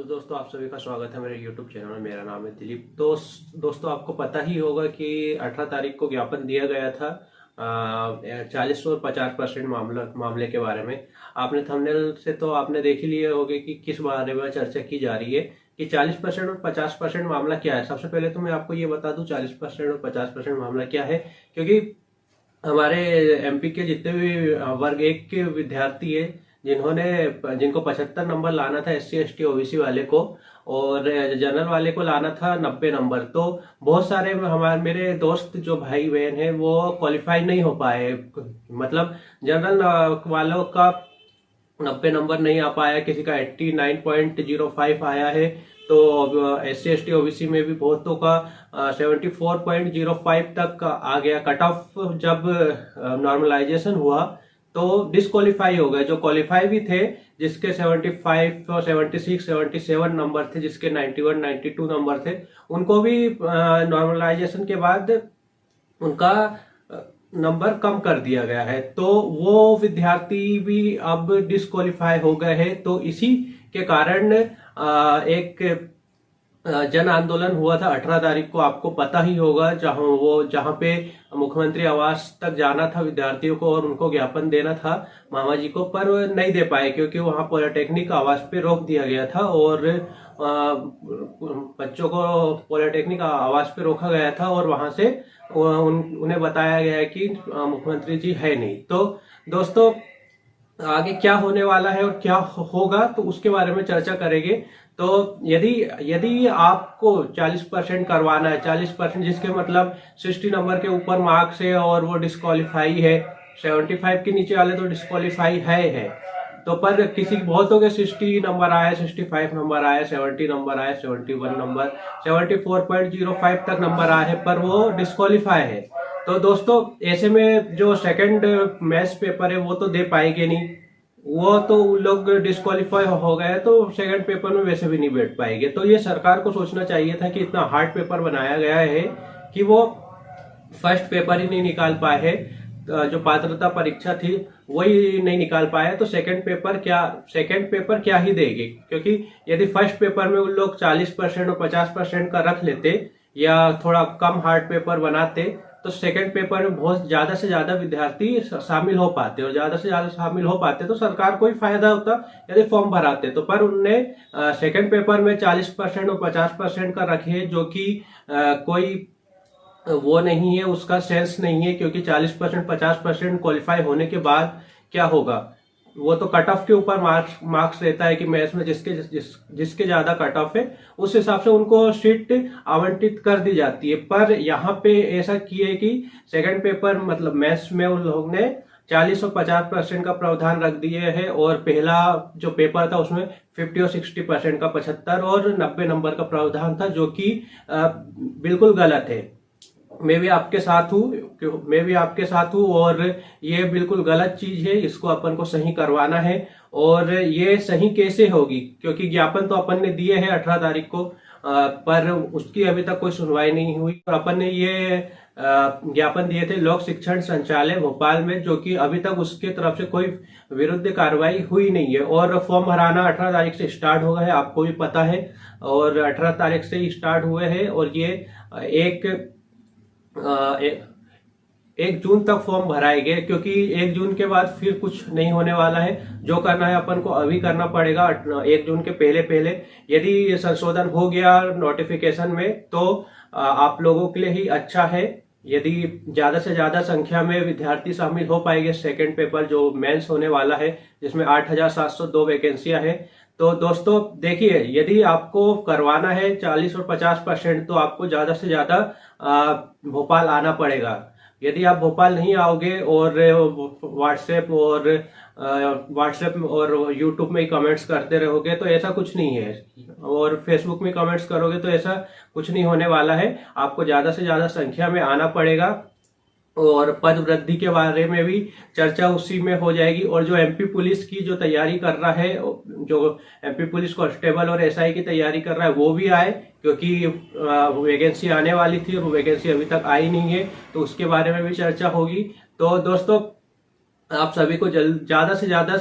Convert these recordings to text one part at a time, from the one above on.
तो दोस्तों आप सभी का स्वागत है मेरे YouTube चैनल में। मेरा नाम है दिलीप। दोस्तों आपको पता ही होगा कि 18 तारीख को ज्ञापन दिया गया था 40 और 50% मामले के बारे में। आपने थंबनेल से तो आपने देख ही लिए होंगे कि किस बारे में चर्चा की जा रही है कि 40% और 50% मामला क्या है। सबसे पहले तो मैं आपको ये बता दूं 40% और 50% मामला क्या है, क्योंकि हमारे एमपी के जितने भी वर्ग एक के विद्यार्थी है जिनको 75 नंबर लाना था SC ST OBC वाले को, और जनरल वाले को लाना था 90 नंबर। तो बहुत सारे हमारे मेरे दोस्त जो भाई बहन हैं वो क्वालिफाई नहीं हो पाए। मतलब जनरल वालों का 90 नंबर नहीं आ पाया, किसी का 89.05 आया है। तो SC ST OBC में भी बहुतों का 74.05 तक आ गया। कट ऑफ जब नॉर्मलाइजेशन हुआ तो डिस्क्वालीफाई हो गए। जो क्वालिफाई भी थे, जिसके 75 और 76 77 नंबर थे, जिसके 91 92 नंबर थे, उनको भी नॉर्मलाइजेशन के बाद उनका नंबर कम कर दिया गया है। तो वो विद्यार्थी भी अब डिस्क्वालीफाई हो गए हैं। तो इसी के कारण एक जन आंदोलन हुआ था 18 तारीख को, आपको पता ही होगा, जहां पे मुख्यमंत्री आवास तक जाना था विद्यार्थियों को और उनको ज्ञापन देना था मामा जी को, पर नहीं दे पाए क्योंकि वहां पॉलिटेक्निक आवास पे रोक दिया गया था और बच्चों को पॉलिटेक्निक आवास पे रोका गया था और वहां से उन्हें बताया गया है कि मुख्यमंत्री जी है नहीं। तो दोस्तों आगे क्या होने वाला है और क्या होगा तो उसके बारे में चर्चा करेंगे। तो यदि आपको 40% करवाना है, 40% जिसके मतलब 60 नंबर के ऊपर मार्क्स है और वो डिस्क्वालीफाई है, 75 के नीचे वाले तो डिस्क्वालीफाई है। तो पर किसी बहुतों के 60 नंबर आए, 65 नंबर आए, 70 नंबर आए, 71 नंबर, 74.05 तक नंबर आए हैं, पर वो डिस्क्वालीफाई है। तो दोस्तों ऐसे में जो सेकंड मैथ्स पेपर है वो तो दे पाएंगे नहीं, वो तो लोग डिस्क्वालीफाई हो गए तो सेकंड पेपर में वैसे भी नहीं बैठ पाएंगे। तो ये सरकार को सोचना चाहिए था कि इतना हार्ड पेपर बनाया गया है कि वो फर्स्ट पेपर ही नहीं निकाल पाए है, जो पात्रता परीक्षा थी वही नहीं निकाल पाए, तो सेकंड पेपर क्या ही देंगे। क्योंकि यदि फर्स्ट पेपर में उन लोग 40% और 50% का रख लेते या थोड़ा कम हार्ड पेपर बनाते तो सेकंड पेपर में बहुत ज्यादा से ज्यादा विद्यार्थी शामिल हो पाते, और ज्यादा से ज्यादा शामिल हो पाते तो सरकार को ही फायदा होता यदि फॉर्म भराते। तो पर उनने सेकंड पेपर में 40% और 50% का रखे, जो कि कोई वो नहीं है, उसका सेंस नहीं है। क्योंकि 40% 50% क्वालिफाई होने के बाद क्या होगा, वो तो कट ऑफ के ऊपर मार्क्स रहता है कि मैथ्स में जिसके ज्यादा कट ऑफ है उस हिसाब से उनको सीट आवंटित कर दी जाती है। पर यहाँ पे ऐसा किए कि सेकंड पेपर मतलब मैथ्स में उन लोगों ने 40 और 50% का प्रावधान रख दिए है, और पहला जो पेपर था उसमें 50 और 60% का 75 और 90 नंबर का प्रावधान था, जो कि बिल्कुल गलत है। मैं भी आपके साथ हूँ और ये बिल्कुल गलत चीज है। इसको अपन को सही करवाना है। और ये सही कैसे होगी, क्योंकि ज्ञापन तो अपन ने दिए है 18 तारीख को, पर उसकी अभी तक कोई सुनवाई नहीं हुई। और अपन ने ये ज्ञापन दिए थे लोक शिक्षण संचालय भोपाल में, जो कि अभी तक उसके तरफ से कोई विरुद्ध कार्रवाई हुई नहीं है। और फॉर्म भराना 18 तारीख से स्टार्ट हो गया है, आपको भी पता है, और 18 तारीख से ही स्टार्ट हुए हैं। और ये एक जून तक फॉर्म भराएंगे, क्योंकि 1 जून के बाद फिर कुछ नहीं होने वाला है। जो करना है अपन को अभी करना पड़ेगा 1 जून के पहले। यदि संशोधन हो गया नोटिफिकेशन में तो आप लोगों के लिए ही अच्छा है। यदि ज्यादा से ज्यादा संख्या में विद्यार्थी शामिल हो पाएंगे सेकेंड पेपर जो मेंस होने वाला है, जिसमें 8,702 वैकेंसियां हैं। तो दोस्तों देखिए, यदि आपको करवाना है 40 और 50%, तो आपको ज्यादा से ज्यादा भोपाल आना पड़ेगा। यदि आप भोपाल नहीं आओगे और व्हाट्सएप और यूट्यूब में ही कमेंट्स करते रहोगे तो ऐसा कुछ नहीं है, और फेसबुक में कमेंट्स करोगे तो ऐसा कुछ नहीं होने वाला है। आपको ज्यादा से ज्यादा संख्या में आना पड़ेगा, और पद वृद्धि के बारे में भी चर्चा उसी में हो जाएगी। और जो एमपी पुलिस की जो तैयारी कर रहा है, जो एमपी पुलिस कांस्टेबल और एसआई की तैयारी कर रहा है, वो भी आए, क्योंकि वैकेंसी आने वाली थी और वैकेंसी अभी तक आई नहीं है, तो उसके बारे में भी चर्चा होगी। तो दोस्तों आप सभी को ज्यादा से ज्यादा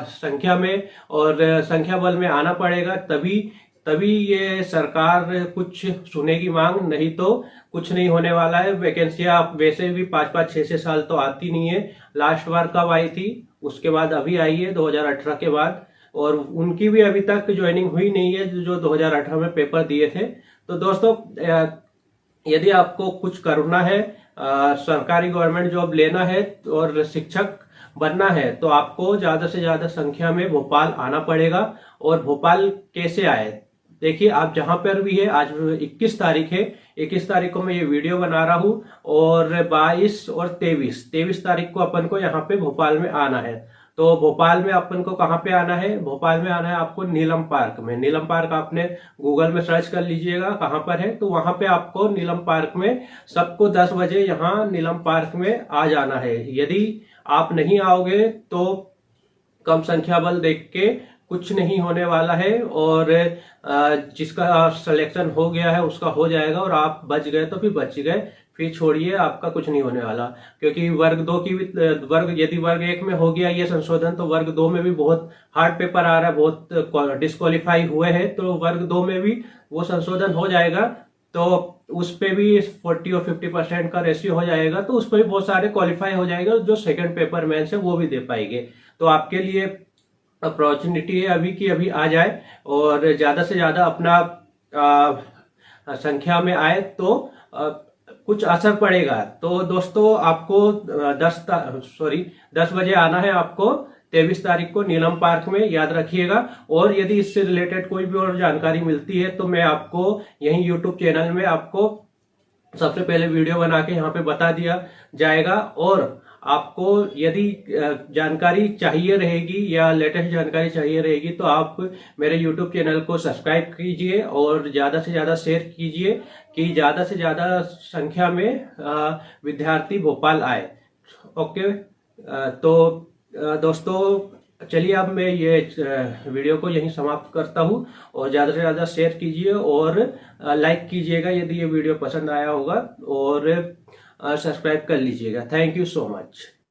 संख्या में और संख्या बल में आना पड़ेगा, तभी तभी ये सरकार कुछ सुनेगी मांग, नहीं तो कुछ नहीं होने वाला है। वैकेंसियां वैसे भी 5-5 6-6 साल तो आती नहीं है। लास्ट बार कब आई थी, उसके बाद अभी आई है 2018 के बाद, और उनकी भी अभी तक ज्वाइनिंग हुई नहीं है जो 2018 में पेपर दिए थे। तो दोस्तों यदि आपको कुछ करना है, सरकारी गवर्नमेंट जॉब लेना है और शिक्षक बनना है, तो आपको ज्यादा से ज्यादा संख्या में भोपाल आना पड़ेगा। और भोपाल कैसे आए, देखिए आप जहां पर भी है, आज 21 तारीख है, 21 तारीख को मैं ये वीडियो बना रहा हूं, और 22 और 23 तारीख को अपन को यहाँ पे भोपाल में आना है। तो भोपाल में अपन को कहाँ पे आना है, भोपाल में आना है आपको नीलम पार्क में। नीलम पार्क आपने गूगल में सर्च कर लीजिएगा कहाँ पर है, तो वहां पे आपको नीलम पार्क में सबको 10 बजे यहाँ नीलम पार्क में आ जाना है। यदि आप नहीं आओगे तो कम संख्या बल देख के कुछ नहीं होने वाला है, और जिसका सिलेक्शन हो गया है उसका हो जाएगा, और आप बच गए तो फिर बच गए, फिर छोड़िए, आपका कुछ नहीं होने वाला। क्योंकि वर्ग 2 की भी यदि वर्ग 1 में हो गया ये संशोधन, तो वर्ग 2 में भी बहुत हार्ड पेपर आ रहा है, बहुत डिस्क्वालीफाई हुए हैं, तो वर्ग 2 में भी वो संशोधन हो जाएगा। तो उस पे भी 40 और 50% का रेशियो हो जाएगा, तो उस पर भी बहुत सारे क्वालिफाई हो जाएगा, जो सेकंड पेपर मेंस है वो भी दे पाएंगे। तो आपके लिए अपॉर्चुनिटी है अभी की अभी आ जाए, और ज्यादा से ज्यादा अपना संख्या में आए, तो कुछ असर पड़ेगा। तो दोस्तों आपको 10 बजे आना है आपको 23 तारीख को नीलम पार्क में, याद रखिएगा। और यदि इससे रिलेटेड कोई भी और जानकारी मिलती है तो मैं आपको यही यूट्यूब चैनल में आपको सबसे पहले वीडियो बना के यहाँ पे बता दिया जाएगा। और आपको यदि जानकारी चाहिए रहेगी या लेटेस्ट जानकारी चाहिए रहेगी, तो आप मेरे YouTube चैनल को सब्सक्राइब कीजिए और ज्यादा से ज्यादा शेयर कीजिए, कि ज्यादा से ज्यादा संख्या में विद्यार्थी भोपाल आए। ओके, तो दोस्तों चलिए अब मैं ये वीडियो को यहीं समाप्त करता हूँ, और ज्यादा से ज्यादा शेयर कीजिए और लाइक कीजिएगा यदि ये वीडियो पसंद आया होगा, और सब्सक्राइब कर लीजिएगा। Thank you so much.